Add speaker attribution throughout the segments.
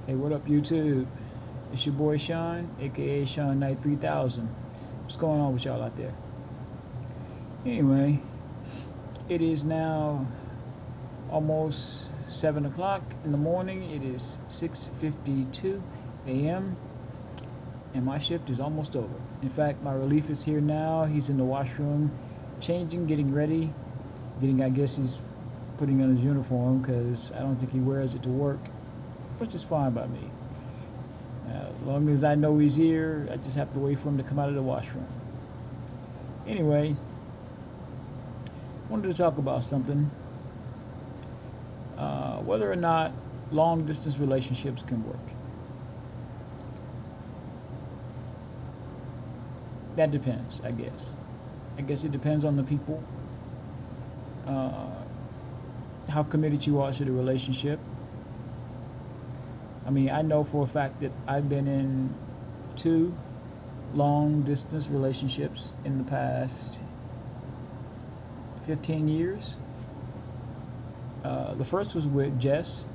Speaker 1: Hey, what up, YouTube? It's your boy Sean, aka Sean Knight 3000. What's going on with y'all out there? Anyway, it is now almost 7 o'clock in the morning. It is 6:52 a.m. and my shift is almost over. In fact, my relief is here now. He's in the washroom, changing, getting ready, I guess he's putting on his uniform because I don't think he wears it to work, which is fine by me. As long as I know he's here, I just have to wait for him to come out of the washroom. Anyway, wanted to talk about something. Whether or not long distance relationships can work. That depends, I guess. I guess it depends on the people, uh, how committed you are to the relationship. I mean, I know for a fact that I've been in two long distance relationships in the past 15 years. The first was with Jess,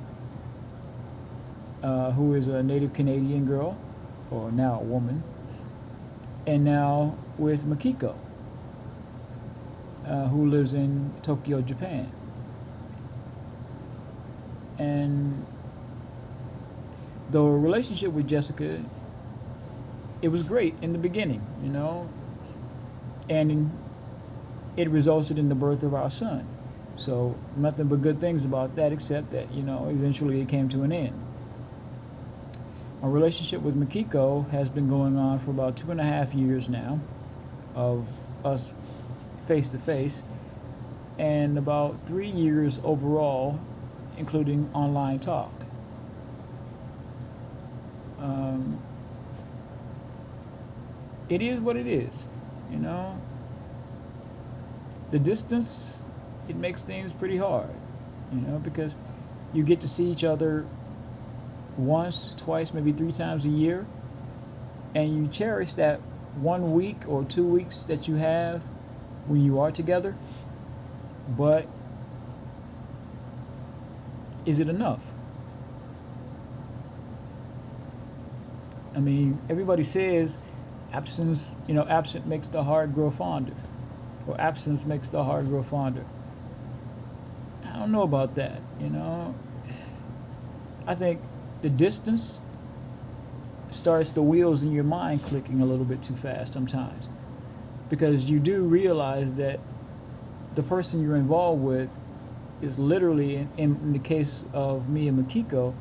Speaker 1: who is a native Canadian girl, or now a woman, and now with Makiko, who lives in Tokyo, Japan. And the relationship with Jessica, it was great in the beginning, and it resulted in the birth of our son. So nothing but good things about that, except that eventually it came to an end. Our relationship with Makiko has been going on for about 2.5 years now, of us face to face, and about 3 years overall, including online talk. Um, it is what it is, you know. The distance, it makes things pretty hard, because you get to see each other once, twice, maybe 3 times a year, and you cherish that 1 week or 2 weeks that you have when you are together. But is it enough? I mean, everybody says absent makes the heart grow fonder, or absence makes the heart grow fonder. I don't know about that. I think the distance starts the wheels in your mind clicking a little bit too fast sometimes, because you do realize that the person you're involved with is literally, in the case of me and Makiko,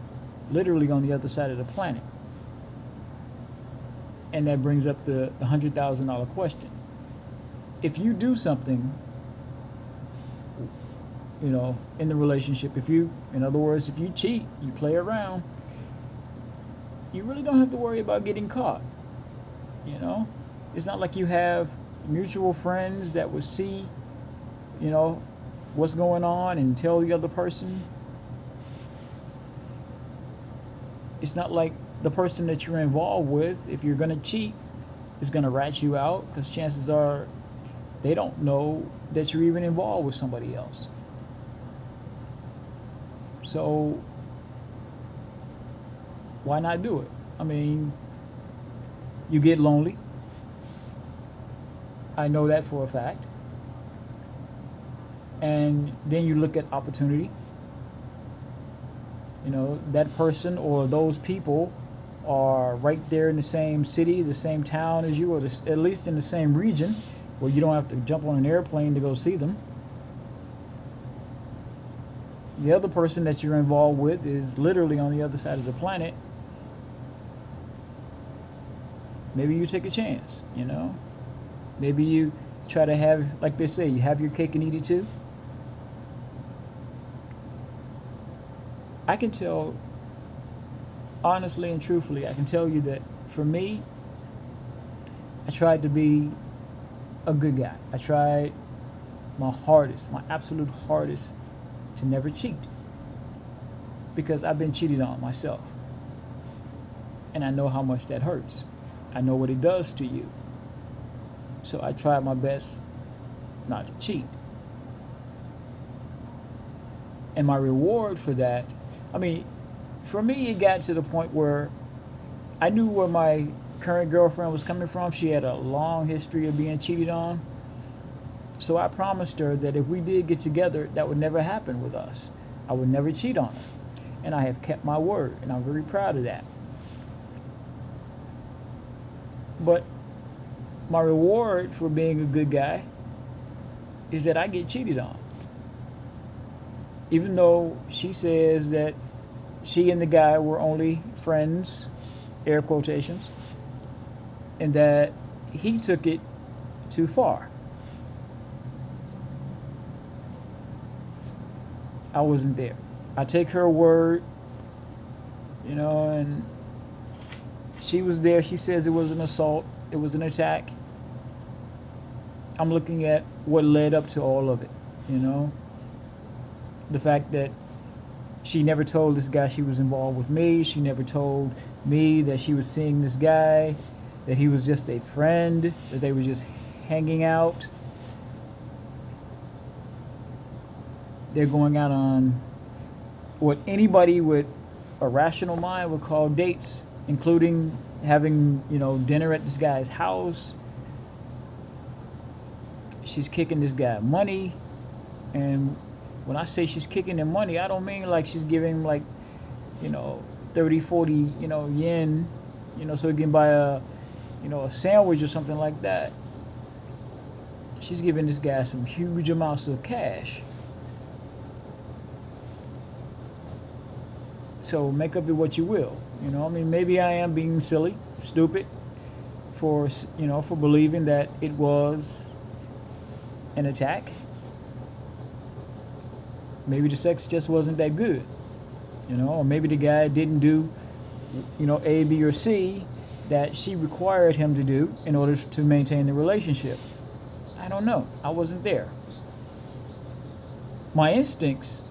Speaker 1: literally on the other side of the planet. And that brings up the $100,000 question. If you do something, in the relationship, in other words, if you cheat, you play around, you really don't have to worry about getting caught. It's not like you have mutual friends that would see, you know, what's going on and tell the other person. It's not like the person that you're involved with, if you're going to cheat, is going to rat you out, because chances are they don't know that you're even involved with somebody else. So why not do it? I mean, you get lonely. I know that for a fact. And then you look at opportunity. That person or those people are right there in the same city, the same town as you, or at least in the same region, where you don't have to jump on an airplane to go see them. The other person that you're involved with is literally on the other side of the planet. Maybe you take a chance. Maybe you try to have, like they say, you have your cake and eat it too. I can tell, honestly and truthfully, I can tell you that for me, I tried to be a good guy. I tried my hardest, my absolute hardest, to never cheat, because I've been cheated on myself. And I know how much that hurts. I know what it does to you. So I tried my best not to cheat. And my reward for that, I mean, for me, it got to the point where I knew where my current girlfriend was coming from. She had a long history of being cheated on. So I promised her that if we did get together, that would never happen with us. I would never cheat on her. And I have kept my word, and I'm very proud of that. But my reward for being a good guy is that I get cheated on. Even though she says that she and the guy were only friends, air quotations, and that he took it too far. I wasn't there. I take her word, and she was there. She says it was an assault, it was an attack. I'm looking at what led up to all of it, the fact that she never told this guy she was involved with me. She never told me that she was seeing this guy, that he was just a friend, that they were just hanging out. They're going out on what anybody with a rational mind would call dates, including having, dinner at this guy's house. She's kicking this guy money, and when I say she's kicking him money, I don't mean like she's giving him like, 30, 40, yen, so he can buy a sandwich or something like that. She's giving this guy some huge amounts of cash. So make of it what you will. Maybe I am being silly, stupid, for believing that it was an attack. Maybe the sex just wasn't that good, or maybe the guy didn't do, A, B, or C that she required him to do in order to maintain the relationship. I don't know. I wasn't there. My instincts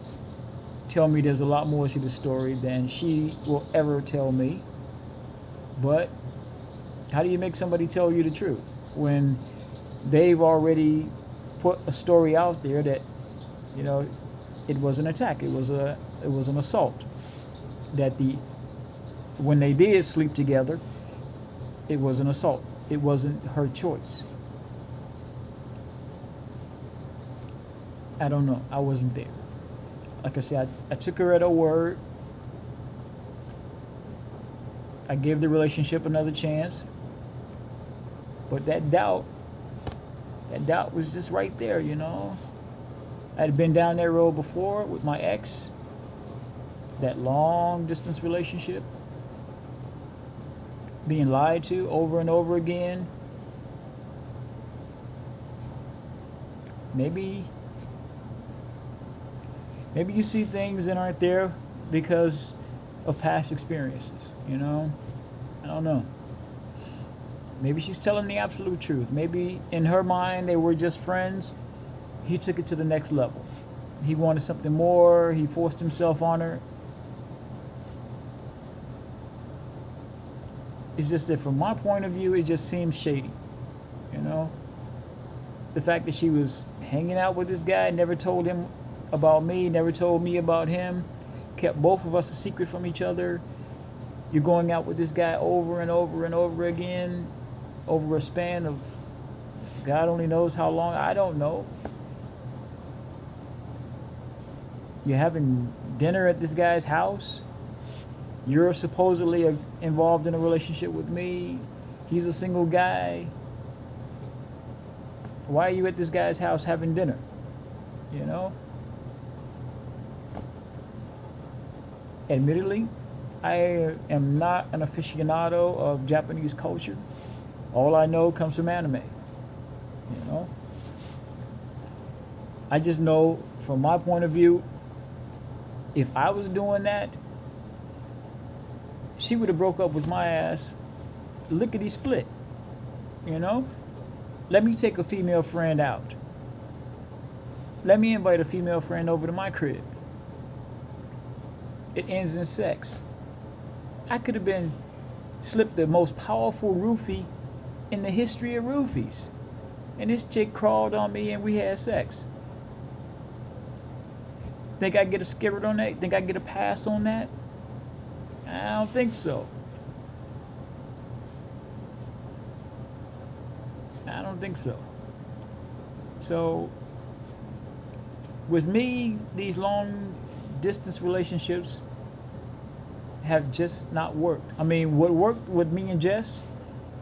Speaker 1: tell me there's a lot more to the story than she will ever tell me. But how do you make somebody tell you the truth when they've already put a story out there that, it was an attack, it was an assault, that when they did sleep together, it was an assault. It wasn't her choice. I don't know. I wasn't there. Like I said, I took her at her word. I gave the relationship another chance. But that doubt was just right there, I had been down that road before with my ex, that long distance relationship, being lied to over and over again. Maybe you see things that aren't there because of past experiences, I don't know. Maybe she's telling the absolute truth. Maybe in her mind they were just friends. He took it to the next level. He wanted something more. He forced himself on her. It's just that from my point of view, it just seems shady, The fact that she was hanging out with this guy, never told him about me, never told me about him, kept both of us a secret from each other. You're going out with this guy over and over and over again, over a span of God only knows how long. I don't know. You're having dinner at this guy's house. You're supposedly involved in a relationship with me. He's a single guy. Why are you at this guy's house having dinner? Admittedly, I am not an aficionado of Japanese culture. All I know comes from anime. I just know, from my point of view, if I was doing that, she would have broke up with my ass lickety split. Let me take a female friend out. Let me invite a female friend over to my crib. It ends in sex. I could have been slipped the most powerful roofie in the history of roofies, and this chick crawled on me and we had sex. Think I get a skirt on that? Think I get a pass on that? don't think so. I don't think so. So, with me, these long distance relationships have just not worked. I mean, what worked with me and Jess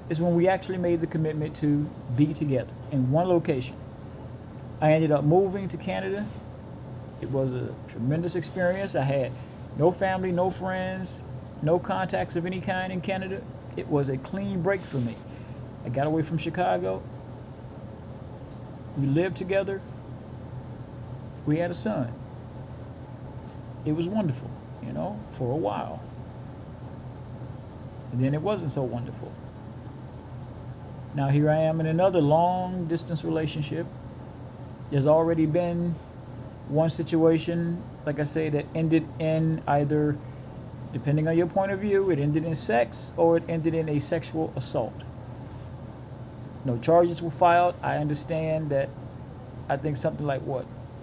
Speaker 1: is when we actually made the commitment to be together in one location. I ended up moving to Canada. It was a tremendous experience. I had no family, no friends, no contacts of any kind in Canada. It was a clean break for me. I got away from Chicago. We lived together. We had a son. It was wonderful, you know, for a while. And then it wasn't so wonderful. Now here I am in another long distance relationship. There's already been one situation, like I say, that ended in either, depending on your point of view, it ended in sex or it ended in a sexual assault. No charges were filed. I understand that I think something like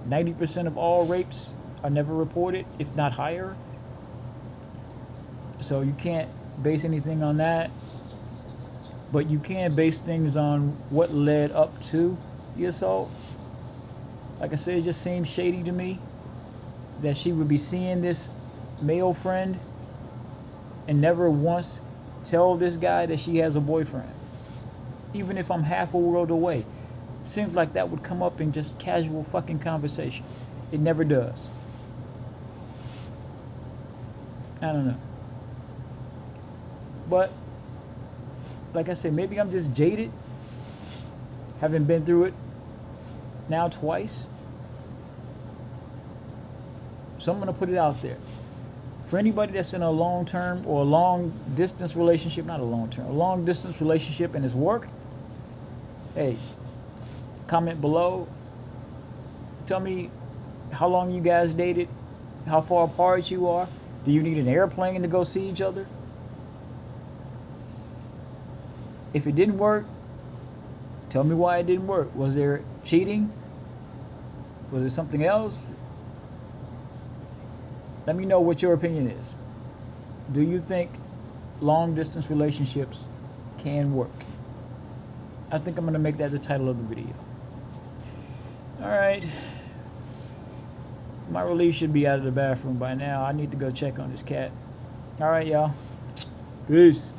Speaker 1: 90% of all rapes are never reported, if not higher. So you can't base anything on that. But you can base things on what led up to the assault. Like I said, it just seems shady to me that she would be seeing this male friend and never once tell this guy that she has a boyfriend. Even if I'm half a world away. Seems like that would come up in just casual fucking conversation. It never does. I don't know. But, like I said, maybe I'm just jaded, having been through it now twice. So I'm going to put it out there. For anybody that's in a long-term or a long-distance relationship, not a long-term, a long-distance relationship and it's work, hey, comment below. Tell me how long you guys dated, how far apart you are. Do you need an airplane to go see each other? If it didn't work, tell me why it didn't work. Was there cheating? Was there something else? Let me know what your opinion is. Do you think long distance relationships can work? I think I'm going to make that the title of the video. Alright. My relief should be out of the bathroom by now. I need to go check on this cat. Alright, y'all. Peace.